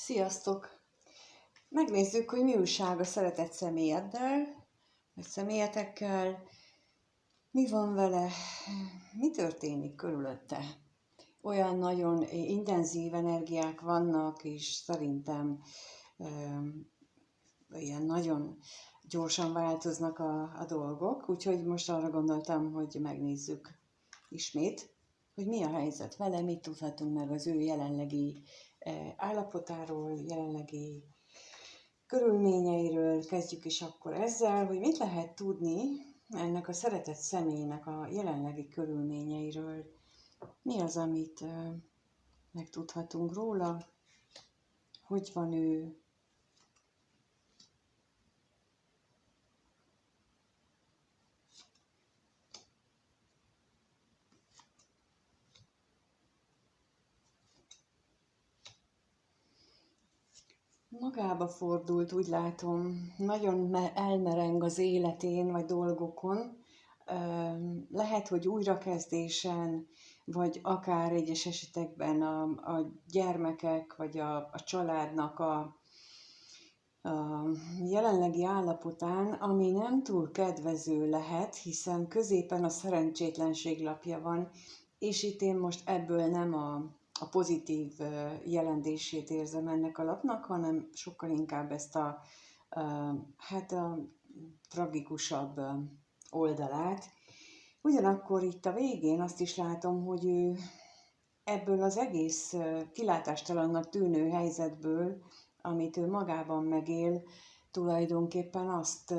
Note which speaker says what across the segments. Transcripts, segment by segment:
Speaker 1: Sziasztok! Megnézzük, hogy mi újság a szeretett személyeddel, vagy személyetekkel, mi van vele, mi történik körülötte. Olyan nagyon intenzív energiák vannak, és szerintem ilyen nagyon gyorsan változnak a dolgok, úgyhogy most arra gondoltam, hogy megnézzük ismét, hogy mi a helyzet vele, mit tudhatunk meg az ő jelenlegi állapotáról, jelenlegi körülményeiről. Kezdjük is akkor ezzel, hogy mit lehet tudni ennek a szeretett személynek a jelenlegi körülményeiről. Mi az, amit megtudhatunk róla, hogy van ő, magába fordult, úgy látom, nagyon elmereng az életén vagy dolgokon. Lehet, hogy újrakezdésen, vagy akár egyes esetekben a gyermekek, vagy a családnak a jelenlegi állapotán, ami nem túl kedvező lehet, hiszen középen a szerencsétlenség lapja van, és itt én most ebből nem a pozitív jelentését érzem ennek a lapnak, hanem sokkal inkább ezt a tragikusabb oldalát. Ugyanakkor itt a végén azt is látom, hogy ő ebből az egész kilátástalannak tűnő helyzetből, amit ő magában megél, tulajdonképpen azt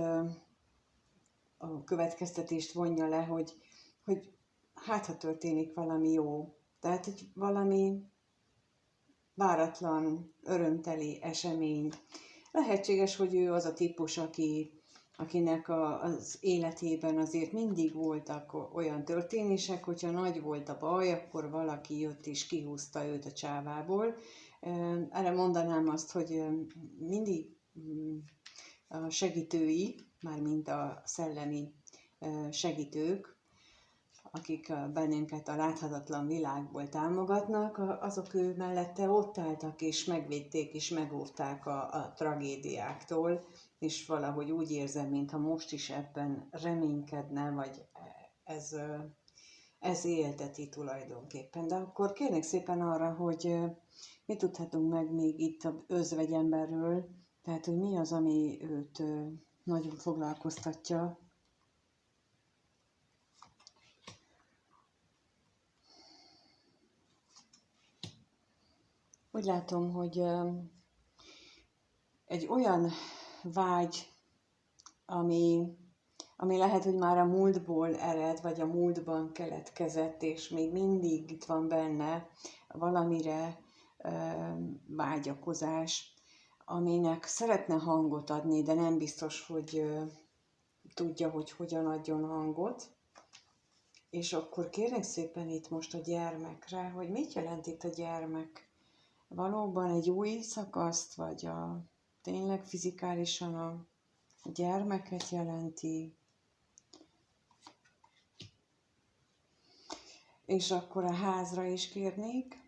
Speaker 1: a következtetést vonja le, hogy hát ha történik valami jó. Tehát, hogy valami váratlan, örömteli esemény. Lehetséges, hogy ő az a típus, akinek az életében azért mindig voltak olyan történések, hogyha nagy volt a baj, akkor valaki jött és kihúzta őt a csávából. Erre mondanám azt, hogy mindig a segítői, mármint a szellemi segítők, akik bennünket a láthatatlan világból támogatnak, azok ő mellette ott álltak és megvédték és megóvták a tragédiáktól, és valahogy úgy érzem, mintha most is ebben reménykedne, vagy ez élteti tulajdonképpen. De akkor kérnék szépen arra, hogy mit tudhatunk meg még itt az özvegyemberről, tehát hogy mi az, ami őt nagyon foglalkoztatja. Úgy látom, hogy egy olyan vágy, ami lehet, hogy már a múltból ered, vagy a múltban keletkezett, és még mindig itt van benne valamire vágyakozás, aminek szeretne hangot adni, de nem biztos, hogy tudja, hogy hogyan adjon hangot. És akkor kérlek szépen itt most a gyermekre, hogy mit jelent itt a gyermek? Valóban egy új szakaszt, vagy tényleg fizikálisan a gyermeket jelenti? És akkor a házra is kérnék.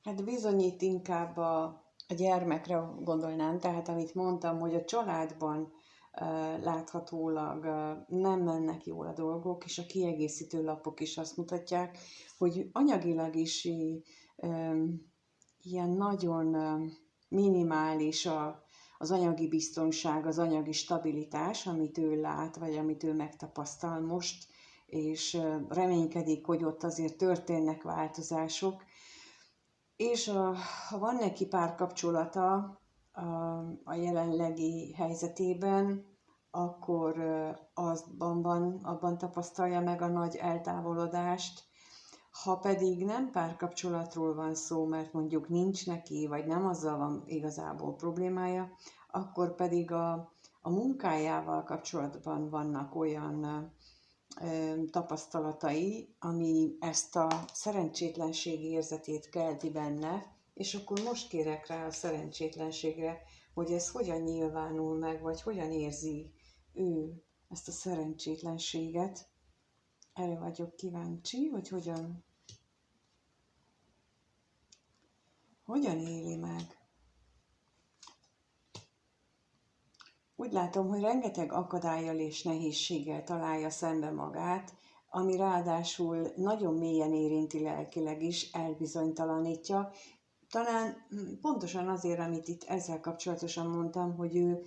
Speaker 1: Hát bizonyít inkább a gyermekre gondolnám, tehát amit mondtam, hogy a családban láthatólag nem mennek jól a dolgok, és a kiegészítő lapok is azt mutatják, hogy anyagilag is ilyen nagyon minimális az anyagi biztonság, az anyagi stabilitás, amit ő lát, vagy amit ő megtapasztal most, és reménykedik, hogy ott azért történnek változások. És ha van neki párkapcsolata a jelenlegi helyzetében, akkor abban tapasztalja meg a nagy eltávolodást. Ha pedig nem párkapcsolatról van szó, mert mondjuk nincs neki, vagy nem azzal van igazából problémája, akkor pedig a munkájával kapcsolatban vannak olyan tapasztalatai, ami ezt a szerencsétlenség érzetét kelti benne, és akkor most kérek rá a szerencsétlenségre, hogy ez hogyan nyilvánul meg, vagy hogyan érzi ő ezt a szerencsétlenséget. Erre vagyok kíváncsi, hogy hogyan éli meg. Úgy látom, hogy rengeteg akadállyal és nehézséggel találja szembe magát, ami ráadásul nagyon mélyen érinti lelkileg is, elbizonytalanítja. Talán pontosan azért, amit itt ezzel kapcsolatosan mondtam, hogy ő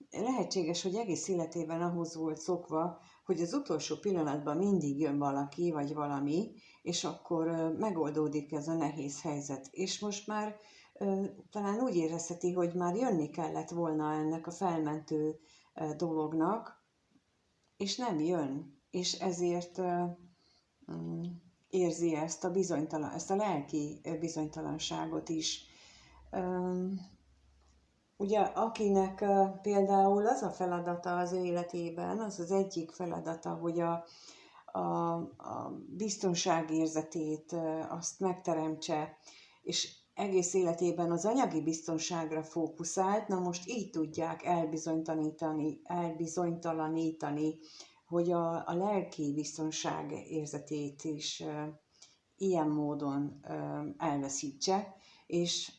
Speaker 1: lehetséges, hogy egész életében ahhoz volt szokva, hogy az utolsó pillanatban mindig jön valaki vagy valami, és akkor megoldódik ez a nehéz helyzet. És most már talán úgy érezheti, hogy már jönni kellett volna ennek a felmentő dolognak, és nem jön. És ezért érzi ezt a lelki bizonytalanságot is. Ugye, akinek például az a feladata az életében, az az egyik feladata, hogy a biztonságérzetét azt megteremtse, és egész életében az anyagi biztonságra fókuszált, na most így tudják elbizonytalanítani, hogy a lelki biztonság érzetét is ilyen módon elveszítse, és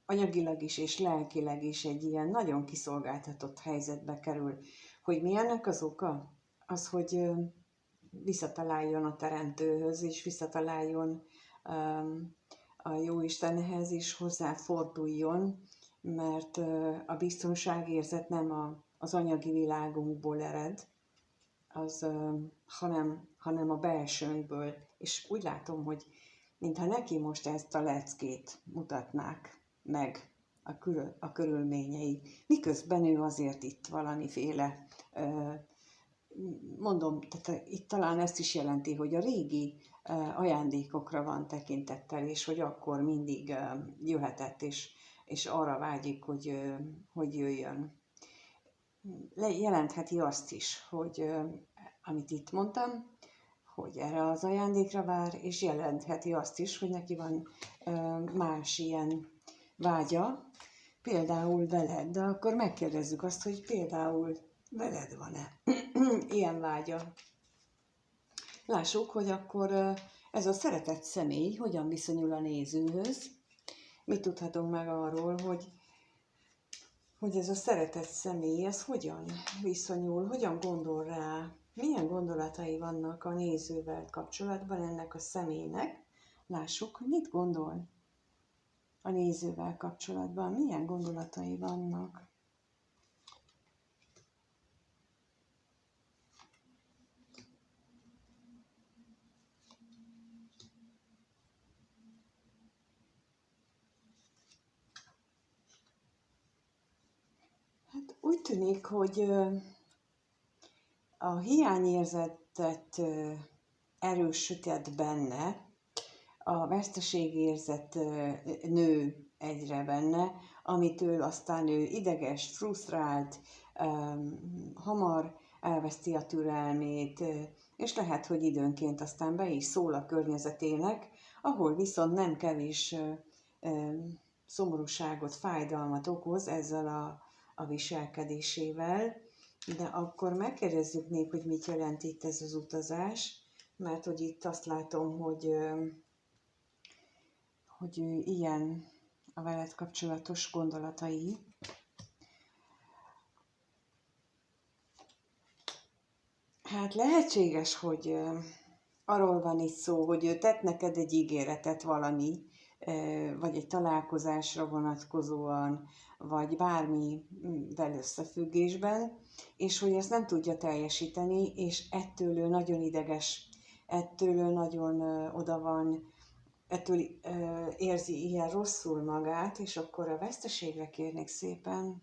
Speaker 1: anyagilag is és lelkileg is egy ilyen nagyon kiszolgáltatott helyzetbe kerül. Hogy mi ennek az oka? Az, hogy visszataláljon a Teremtőhöz, és visszataláljon a Jóistenhez, és hozzáforduljon, mert a biztonságérzet nem az anyagi világunkból ered, hanem a belsőnkből. És úgy látom, hogy mintha neki most ezt a leckét mutatnák meg a körülményei, miközben ő azért itt valamiféle, mondom, tehát itt talán ezt is jelenti, hogy a régi ajándékokra van tekintettel, és hogy akkor mindig jöhetett, és arra vágyik, hogy jöjjön. Jelentheti azt is, hogy amit itt mondtam, hogy erre az ajándékra vár, és jelentheti azt is, hogy neki van más ilyen vágya, például veled, de akkor megkérdezzük azt, hogy például veled van-e ilyen vágya. Lássuk, hogy akkor ez a szeretett személy hogyan viszonyul a nézőhöz. Mit tudhatunk meg arról, hogy ez a szeretett személy, ez hogyan viszonyul, hogyan gondol rá, milyen gondolatai vannak a nézővel kapcsolatban ennek a személynek. Lássuk, hogy mit gondol a nézővel kapcsolatban, milyen gondolatai vannak. Hát úgy tűnik, hogy a hiányérzetet erősített benne, a veszteségérzet nő egyre benne, amitől aztán ő ideges, frusztrált, hamar elveszti a türelmét, és lehet, hogy időnként aztán be is szól a környezetének, ahol viszont nem kevés szomorúságot, fájdalmat okoz ezzel a viselkedésével, de akkor megkérdezzük még, hogy mit jelent itt ez az utazás, mert hogy itt azt látom, hogy ilyen a veled kapcsolatos gondolatai. Hát lehetséges, hogy arról van itt szó, hogy ő tett neked egy ígéretet valami, vagy egy találkozásra vonatkozóan, vagy bármivel összefüggésben, és hogy ezt nem tudja teljesíteni, és ettől ő nagyon ideges, ettől ő nagyon oda van, ettől érzi ilyen rosszul magát, és akkor a veszteségre kérnék szépen.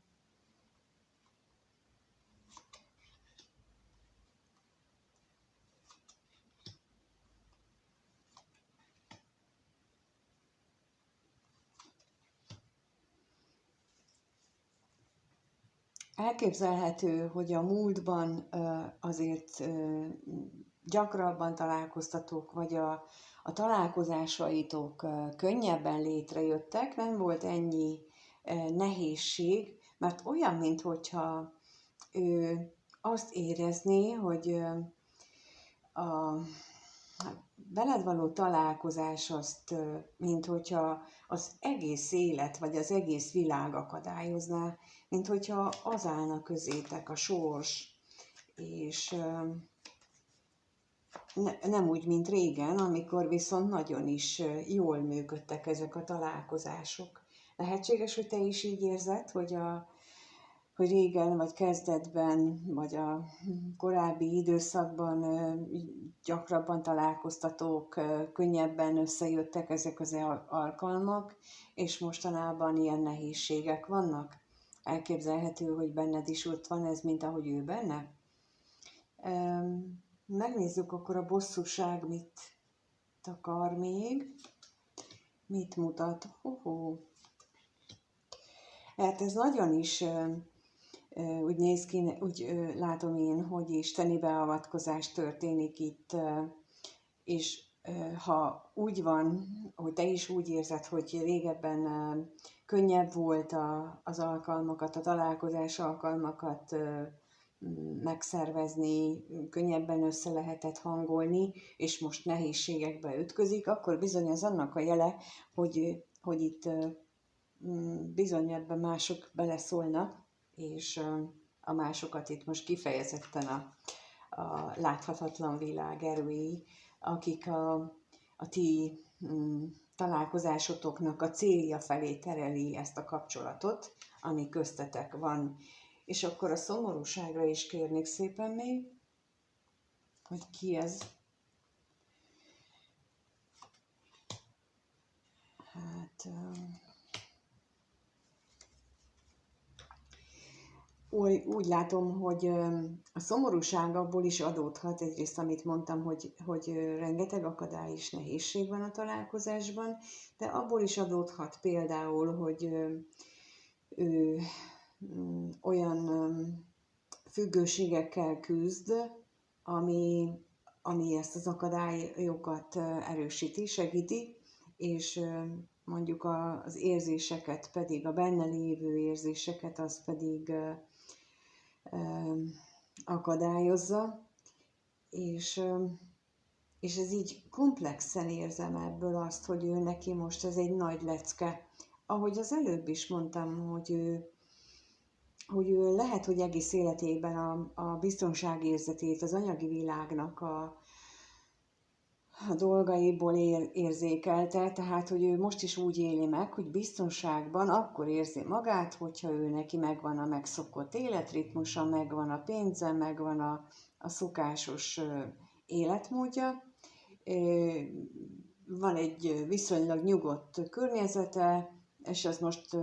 Speaker 1: Elképzelhető, hogy a múltban azért gyakrabban találkoztatok, vagy a találkozásaitok könnyebben létrejöttek, nem volt ennyi nehézség, mert olyan, minthogyha ő azt érezné, hogy a veled való találkozás azt, mint hogyha az egész élet, vagy az egész világ akadályozná, mint hogyha az állna közétek a sors, és nem úgy, mint régen, amikor viszont nagyon is jól működtek ezek a találkozások. Lehetséges, hogy te is így érzed, hogy régen, vagy kezdetben, vagy a korábbi időszakban gyakrabban találkoztatók, könnyebben összejöttek ezek az alkalmak, és mostanában ilyen nehézségek vannak? Elképzelhető, hogy benned is ott van ez, mint ahogy ő benne? Megnézzük akkor a bosszúság mit takar még, mit mutat. Hát ez nagyon is úgy néz ki, úgy látom én, hogy isteni beavatkozás történik itt, és ha úgy van, hogy te is úgy érzed, hogy régebben könnyebb volt az alkalmakat, a találkozás alkalmakat megszervezni, könnyebben össze lehetett hangolni, és most nehézségekbe ütközik, akkor bizony ez annak a jele, hogy itt bizony ebben mások beleszólnak, és a másokat itt most kifejezetten a láthatatlan világ erői, akik a ti találkozásotoknak a célja felé tereli ezt a kapcsolatot, ami köztetek van. És akkor a szomorúságra is kérnék szépen még, hogy ki ez. Hát... Úgy látom, hogy a szomorúság abból is adódhat, egyrészt amit mondtam, hogy rengeteg akadály és nehézség van a találkozásban, de abból is adódhat például, hogy ő olyan függőségekkel küzd, ami ezt az akadályokat erősíti, segíti, és mondjuk az érzéseket pedig, a benne lévő érzéseket, az pedig akadályozza, és ez így komplexen érzem ebből azt, hogy ő neki most ez egy nagy lecke. Ahogy az előbb is mondtam, hogy ő lehet, hogy egész életében a biztonságérzetét, az anyagi világnak a dolgaiból érzékelte, tehát, hogy ő most is úgy éli meg, hogy biztonságban akkor érzi magát, hogyha ő neki megvan a megszokott életritmusa, megvan a pénze, megvan a szokásos életmódja, van egy viszonylag nyugodt környezete, és az most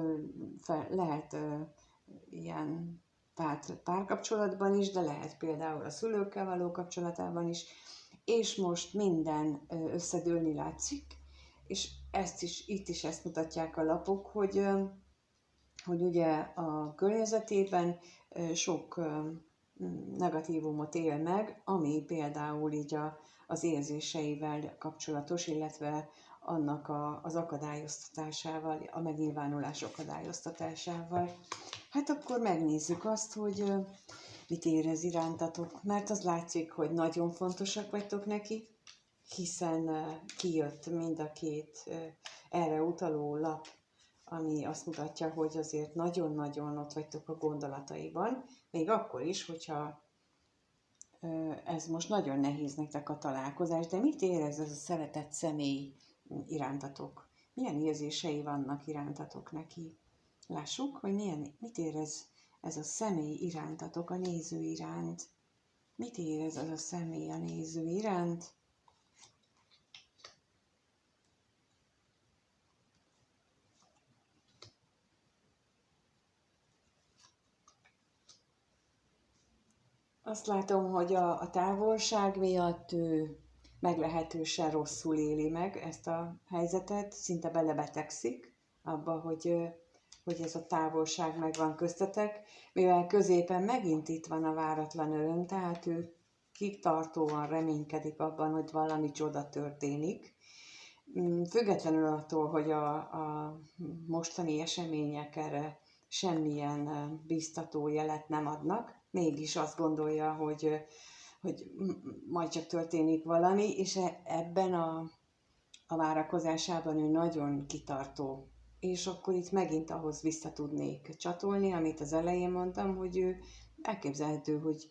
Speaker 1: lehet ilyen párkapcsolatban is, de lehet például a szülőkkel való kapcsolatában is, és most minden összedőlni látszik, és itt is ezt mutatják a lapok, hogy ugye a környezetében sok negatívumot él meg, ami például így az érzéseivel kapcsolatos, illetve annak az akadályoztatásával, a megnyilvánulás akadályoztatásával. Hát akkor megnézzük azt, hogy mit érez irántatok, mert az látszik, hogy nagyon fontosak vagytok neki, hiszen kijött mind a két erre utaló lap, ami azt mutatja, hogy azért nagyon-nagyon ott vagytok a gondolataiban, még akkor is, hogyha ez most nagyon nehéz nektek a találkozás, de mit érez ez a szeretett személy irántatok? Milyen érzései vannak irántatok neki? Lássuk, hogy mit érez ez a személy irántatok, a néző iránt. Mit érez ez a személy a néző iránt? Azt látom, hogy a távolság miatt ő meglehetősen rosszul éli meg ezt a helyzetet, szinte belebetegszik abba, hogy ez a távolság megvan köztetek, mivel középen megint itt van a váratlan öröm, tehát ő kitartóan reménykedik abban, hogy valami csoda történik. Függetlenül attól, hogy a mostani események erre semmilyen biztató jelet nem adnak, mégis azt gondolja, hogy majd csak történik valami, és ebben a várakozásában ő nagyon kitartó. És akkor itt megint ahhoz vissza tudnék csatolni, amit az elején mondtam, hogy ő elképzelhető, hogy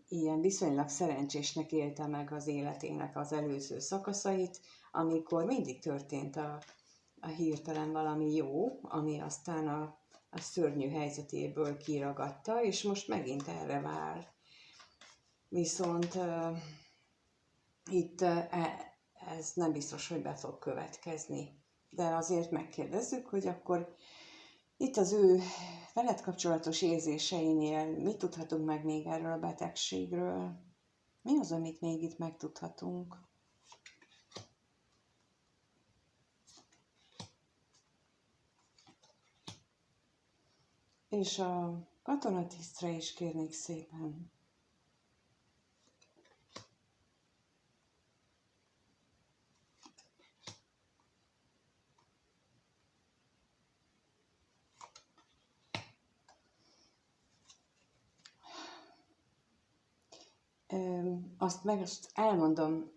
Speaker 1: ilyen viszonylag szerencsésnek élte meg az életének az előző szakaszait, amikor mindig történt a hirtelen valami jó, ami aztán a szörnyű helyzetéből kiragadta, és most megint erre vár. Viszont itt ez nem biztos, hogy be fog következni. De azért megkérdezzük, hogy akkor itt az ő veled kapcsolatos érzéseinél mit tudhatunk meg még erről a betegségről? Mi az, amit még itt megtudhatunk? És a katonatisztre is kérnék szépen. Azt elmondom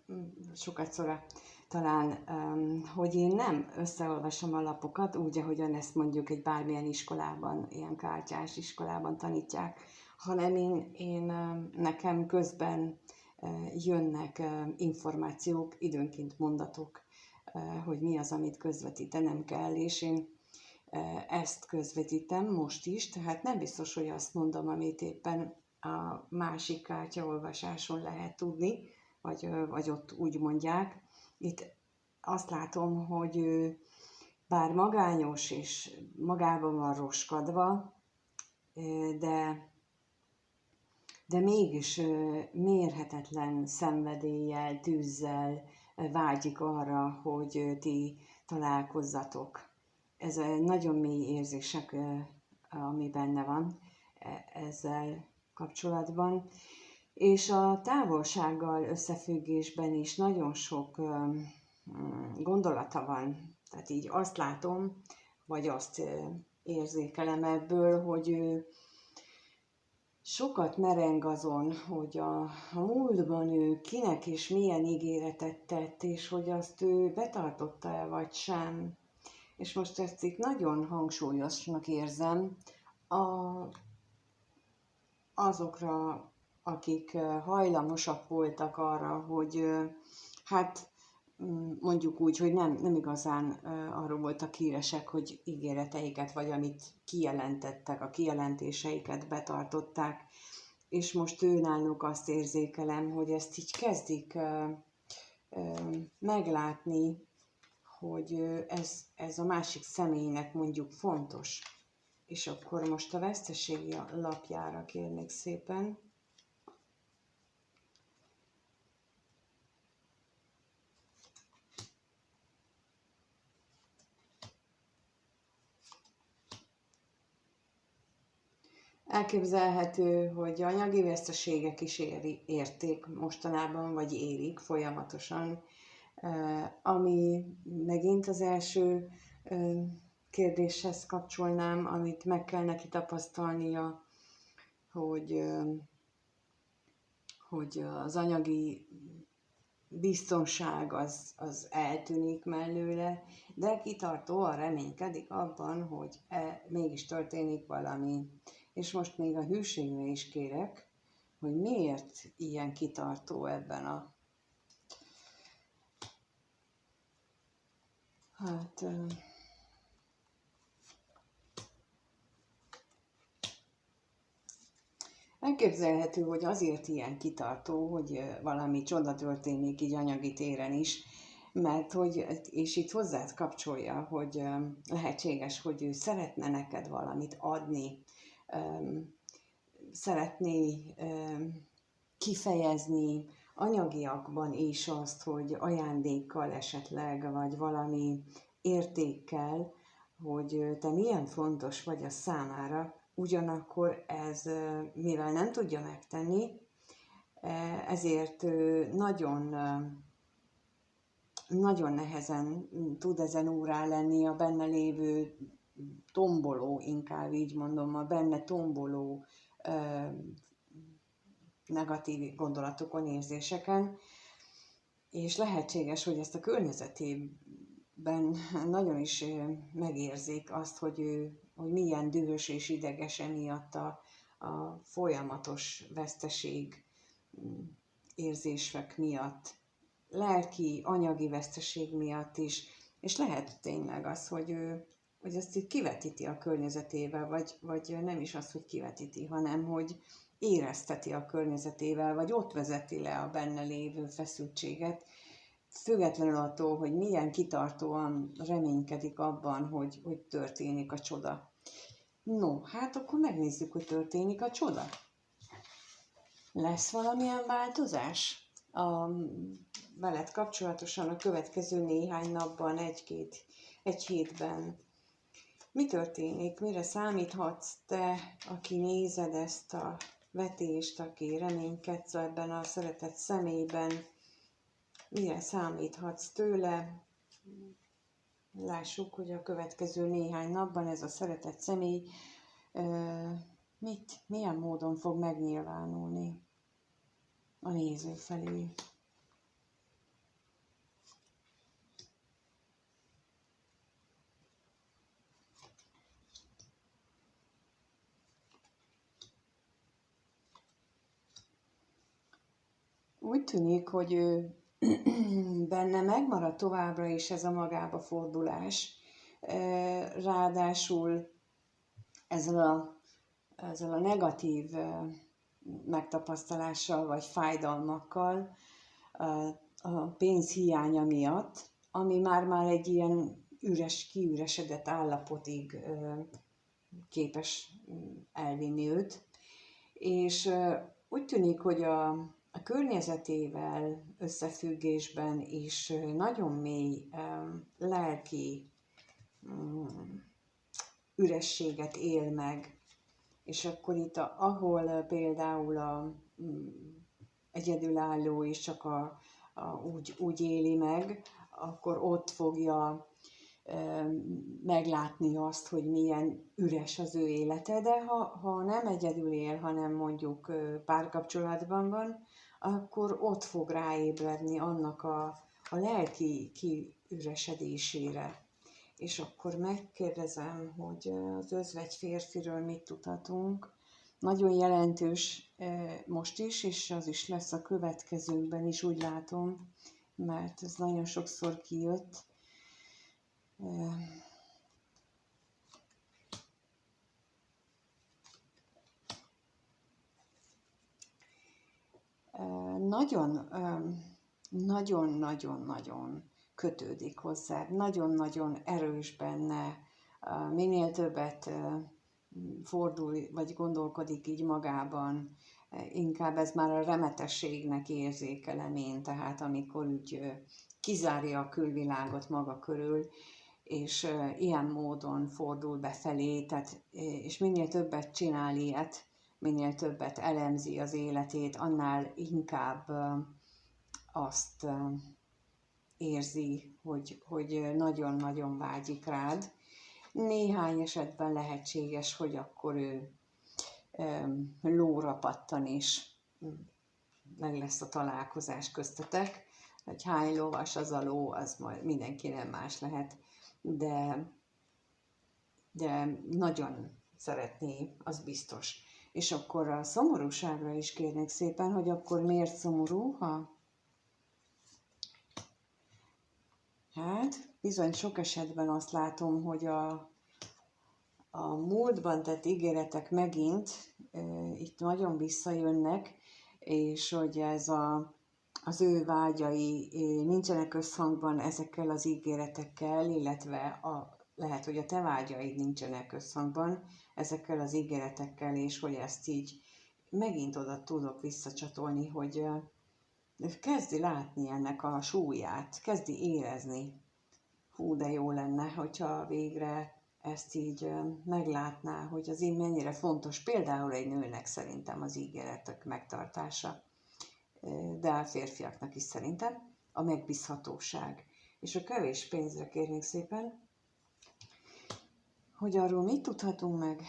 Speaker 1: sokatszor talán, hogy én nem összeolvasom a lapokat úgy, ahogyan ezt mondjuk egy bármilyen iskolában, ilyen kártyás iskolában tanítják, hanem én nekem közben jönnek információk, időnként mondatok, hogy mi az, amit közvetítenem kell, és én ezt közvetítem most is, tehát nem biztos, hogy azt mondom, amit éppen a másik kártyaolvasáson lehet tudni, vagy ott úgy mondják. Itt azt látom, hogy ő bár magányos és magában van roskadva, de mégis mérhetetlen szenvedéllyel, tűzzel vágyik arra, hogy ti találkozzatok. Ez nagyon mély érzések, ami benne van ezzel kapcsolatban. És a távolsággal összefüggésben is nagyon sok gondolata van. Tehát így azt látom, vagy azt érzékelem ebből, hogy ő sokat mereng azon, hogy a múltban ő kinek és milyen ígéretet tett, és hogy azt ő betartotta-e vagy sem. És most ezt itt nagyon hangsúlyosnak érzem azokra, akik hajlamosak voltak arra, hogy hát mondjuk úgy, hogy nem igazán arról voltak híresek, hogy ígéreteiket, vagy amit kijelentettek, a kijelentéseiket betartották, és most őnáluk azt érzékelem, hogy ezt így kezdik meglátni, hogy ez a másik személynek mondjuk fontos. És akkor most a veszteségi lapjára kérnék szépen. Elképzelhető, hogy anyagi veszteségek is érték mostanában, vagy érik folyamatosan, ami megint az első kérdéshez kapcsolnám, amit meg kell neki tapasztalnia, hogy az anyagi biztonság az eltűnik mellőle, de kitartóan reménykedik abban, hogy mégis történik valami. És most még a hűségre is kérek, hogy miért ilyen kitartó ebben a... Elképzelhető, hogy azért ilyen kitartó, hogy valami csoda történik így anyagi téren is, mert hogy, és itt hozzád kapcsolja, hogy lehetséges, hogy ő szeretne neked valamit adni, szeretné kifejezni anyagiakban is azt, hogy ajándékkal esetleg, vagy valami értékkel, hogy te milyen fontos vagy a számára, ugyanakkor ez, mivel nem tudja megtenni, ezért nagyon, nagyon nehezen tud ezen órá lenni a benne lévő tomboló, inkább így mondom, a benne tomboló negatív gondolatokon, érzéseken, és lehetséges, hogy ezt a környezetében nagyon is megérzik azt, hogy milyen dühös és ideges emiatt a folyamatos veszteség érzések miatt, lelki, anyagi veszteség miatt is, és lehet tényleg az, hogy ezt így kivetíti a környezetével, vagy nem is az, hogy kivetíti, hanem hogy érezteti a környezetével, vagy ott vezeti le a benne lévő feszültséget, függetlenül attól, hogy milyen kitartóan reménykedik abban, hogy történik a csoda. No, hát akkor megnézzük, hogy történik a csoda. Lesz valamilyen változás veled kapcsolatosan a következő néhány napban, egy hétben? Mi történik? Mire számíthatsz te, aki nézed ezt a vetést, aki reménykedsz ebben a szeretett személyben? Mire számíthatsz tőle? Lássuk, hogy a következő néhány napban ez a szeretett személy milyen módon fog megnyilvánulni a néző felé. Úgy tűnik, hogy benne megmarad továbbra is ez a magába fordulás. Ráadásul ezzel a negatív megtapasztalással vagy fájdalmakkal a pénz hiánya miatt, ami már egy ilyen kiüresedett állapotig képes elvinni őt. És úgy tűnik, hogy a környezetével összefüggésben is nagyon mély lelki ürességet él meg. És akkor itt, ahol például egyedülálló és csak úgy éli meg, akkor ott fogja meglátni azt, hogy milyen üres az ő élete, de ha nem egyedül él, hanem mondjuk párkapcsolatban van, akkor ott fog ráébredni annak a lelki kiüresedésére. És akkor megkérdezem, hogy az özvegy férfiről mit tudhatunk. Nagyon jelentős most is, és az is lesz a következőkben is, úgy látom, mert ez nagyon sokszor kijött. Nagyon-nagyon kötődik hozzá, nagyon-nagyon erős benne, minél többet fordul, vagy gondolkodik így magában, inkább ez már a remetességnek érzékelem én, tehát amikor úgy kizárja a külvilágot maga körül, és ilyen módon fordul befelé, és minél többet csinál ilyet, minél többet elemzi az életét, annál inkább azt érzi, hogy nagyon-nagyon vágyik rád. Néhány esetben lehetséges, hogy akkor ő lóra pattan, és meg lesz a találkozás köztetek. Hogy hány lovas az a ló, az majd mindenki nem más lehet, de nagyon szeretné, az biztos. És akkor a szomorúságra is kérnék szépen, hogy akkor miért szomorú, Hát, bizony sok esetben azt látom, hogy a múltban tett ígéretek megint itt nagyon visszajönnek, és hogy az ő vágyai nincsenek összhangban ezekkel az ígéretekkel, illetve lehet, hogy a te vágyaid nincsenek összhangban ezekkel az ígéretekkel, és hogy ezt így megint oda tudok visszacsatolni, hogy kezdi látni ennek a súlyát, kezdi érezni. Hú, de jó lenne, hogyha végre ezt így meglátná, hogy az én mennyire fontos például egy nőnek szerintem az ígéretek megtartása, de a férfiaknak is szerintem a megbízhatóság. És a kevés pénzre kérnék szépen, hogy arról mit tudhatunk meg?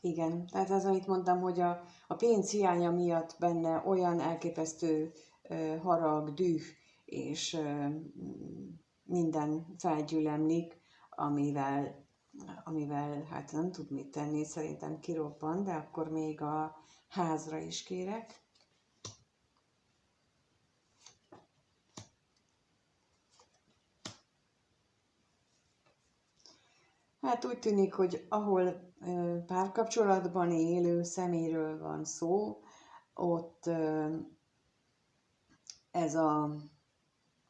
Speaker 1: Igen, tehát az, amit mondtam, hogy a pénz hiánya miatt benne olyan elképesztő harag, düh és minden felgyülemlik, amivel hát nem tud mit tenni, szerintem kirobban, de akkor még a házra is kérek. Hát úgy tűnik, hogy ahol párkapcsolatban élő személyről van szó, ott ez a,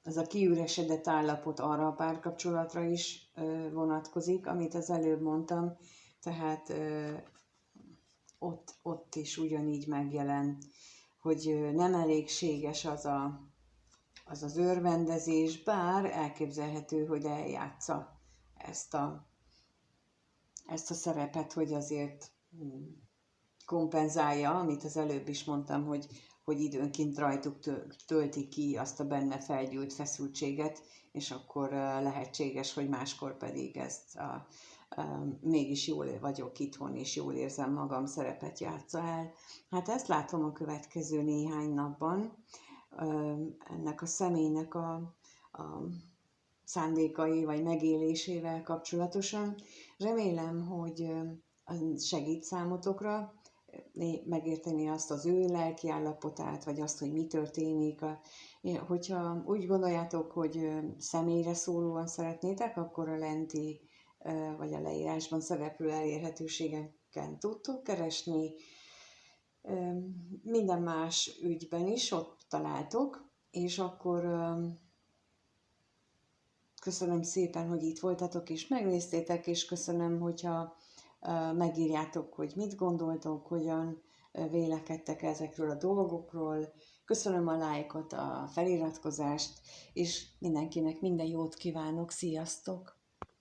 Speaker 1: ez a kiüresedett állapot arra a párkapcsolatra is vonatkozik, amit az előbb mondtam, tehát ott is ugyanígy megjelent, hogy nem elégséges az örvendezés, bár elképzelhető, hogy eljátsza ezt a szerepet, hogy azért kompenzálja, amit az előbb is mondtam, hogy időnként rajtuk tölti ki azt a benne felgyűlt feszültséget, és akkor lehetséges, hogy máskor pedig ezt mégis jól vagyok itthon, és jól érzem magam szerepet játsza el. Hát ezt látom a következő néhány napban, ennek a személynek a szándékai vagy megélésével kapcsolatosan. Remélem, hogy segít számotokra megérteni azt az ő lelki állapotát, vagy azt, hogy mi történik. Hogyha úgy gondoljátok, hogy személyre szólóan szeretnétek, akkor a lenti vagy a leírásban szereplő elérhetőségeken tudtok keresni. Minden más ügyben is ott találtok, és akkor köszönöm szépen, hogy itt voltatok és megnéztétek, és köszönöm, hogyha megírjátok, hogy mit gondoltok, hogyan vélekedtek ezekről a dolgokról. Köszönöm a lájkot, a feliratkozást, és mindenkinek minden jót kívánok, sziasztok!